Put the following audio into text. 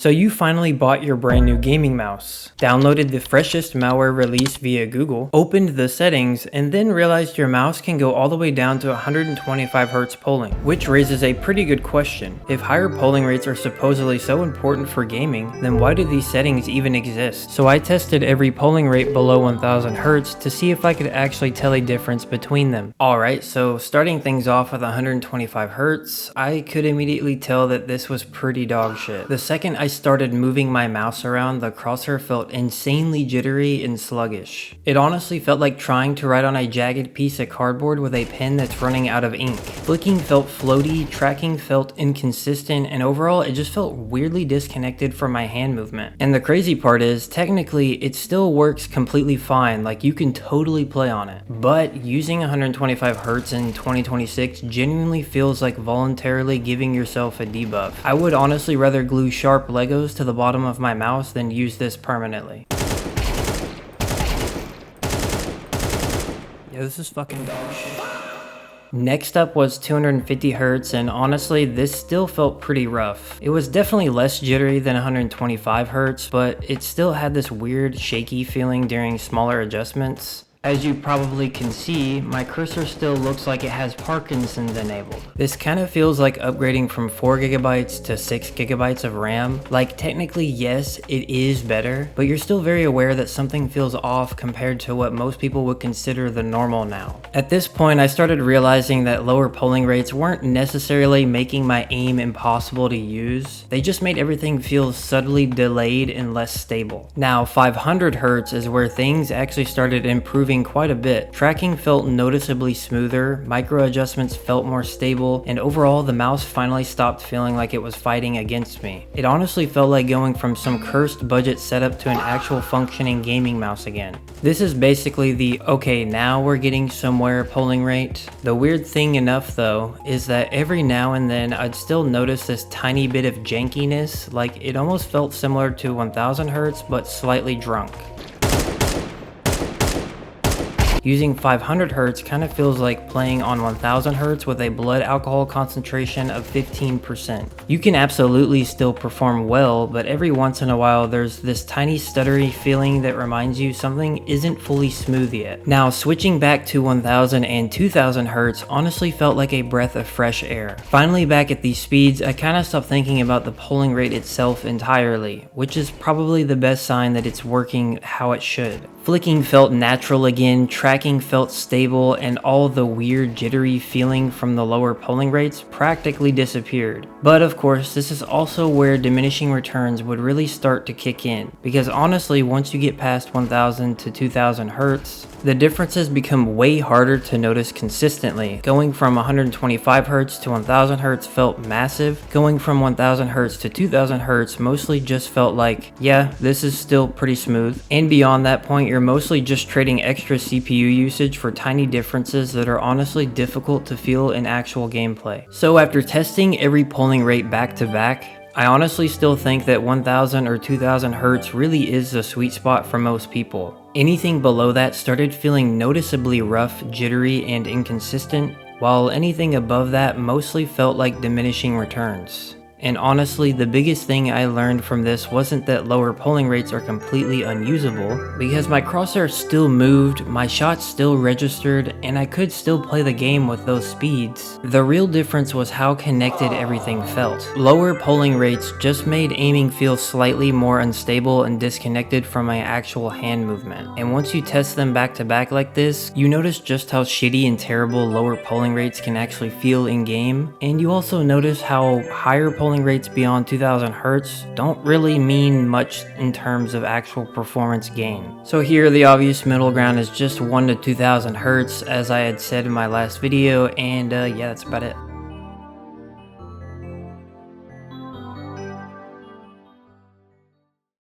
So you finally bought your brand new gaming mouse, downloaded the freshest malware release via Google, opened the settings, and then realized your mouse can go all the way down to 125 Hz polling, which raises a pretty good question. If higher polling rates are supposedly so important for gaming, then why do these settings even exist? So I tested every polling rate below 1000 Hz to see if I could actually tell a difference between them. Alright, so starting things off with 125 Hz, I could immediately tell that this was pretty dog shit. The second I started moving my mouse around, the crosshair felt insanely jittery and sluggish. It honestly felt like trying to write on a jagged piece of cardboard with a pen that's running out of ink. Flicking felt floaty, tracking felt inconsistent, and overall it just felt weirdly disconnected from my hand movement. And the crazy part is, technically it still works completely fine, like you can totally play on it. But using 125 Hz in 2026 genuinely feels like voluntarily giving yourself a debuff. I would honestly rather glue sharp Legos to the bottom of my mouse than use this permanently. Yeah, this is fucking dog shit. Next up was 250 Hz, and honestly this still felt pretty rough. It was definitely less jittery than 125 Hz, but it still had this weird shaky feeling during smaller adjustments. As you probably can see, my cursor still looks like it has Parkinson's enabled. This kind of feels like upgrading from 4GB to 6GB of RAM. Like technically yes, it is better, but you're still very aware that something feels off compared to what most people would consider the normal now. At this point, I started realizing that lower polling rates weren't necessarily making my aim impossible to use. They just made everything feel subtly delayed and less stable. Now 500 Hz is where things actually started improving quite a bit. Tracking felt noticeably smoother, micro adjustments felt more stable, and overall the mouse finally stopped feeling like it was fighting against me. It honestly felt like going from some cursed budget setup to an actual functioning gaming mouse again. This is basically the okay, now we're getting somewhere polling rate. The weird thing enough though is that every now and then I'd still notice this tiny bit of jankiness, like it almost felt similar to 1000 Hz but slightly drunk. Using 500 Hz kind of feels like playing on 1000 Hz with a blood alcohol concentration of 15%. You can absolutely still perform well, but every once in a while there's this tiny stuttery feeling that reminds you something isn't fully smooth yet. Now switching back to 1000 and 2000 Hz honestly felt like a breath of fresh air. Finally back at these speeds, I kind of stopped thinking about the polling rate itself entirely, which is probably the best sign that it's working how it should. Flicking felt natural again, tracking felt stable, and all the weird jittery feeling from the lower polling rates practically disappeared. But of course, this is also where diminishing returns would really start to kick in, because honestly, once you get past 1000 to 2000 Hz, the differences become way harder to notice consistently. Going from 125 Hz to 1000 Hz felt massive. Going from 1000 Hz to 2000 Hz mostly just felt like, yeah, this is still pretty smooth. And beyond that point, you're mostly just trading extra CPU usage for tiny differences that are honestly difficult to feel in actual gameplay. So after testing every polling rate back to back, I honestly still think that 1000 or 2000 Hz really is the sweet spot for most people. Anything below that started feeling noticeably rough, jittery, and inconsistent, while anything above that mostly felt like diminishing returns. And honestly, the biggest thing I learned from this wasn't that lower polling rates are completely unusable, because my crosshair still moved, my shots still registered, and I could still play the game with those speeds. The real difference was how connected everything felt. Lower polling rates just made aiming feel slightly more unstable and disconnected from my actual hand movement. And once you test them back to back like this, you notice just how shitty and terrible lower polling rates can actually feel in game, and you also notice how higher polling rates beyond 2000 Hz don't really mean much in terms of actual performance gain. So here the obvious middle ground is just 1 to 2000 Hz, as I had said in my last video, and yeah, that's about it.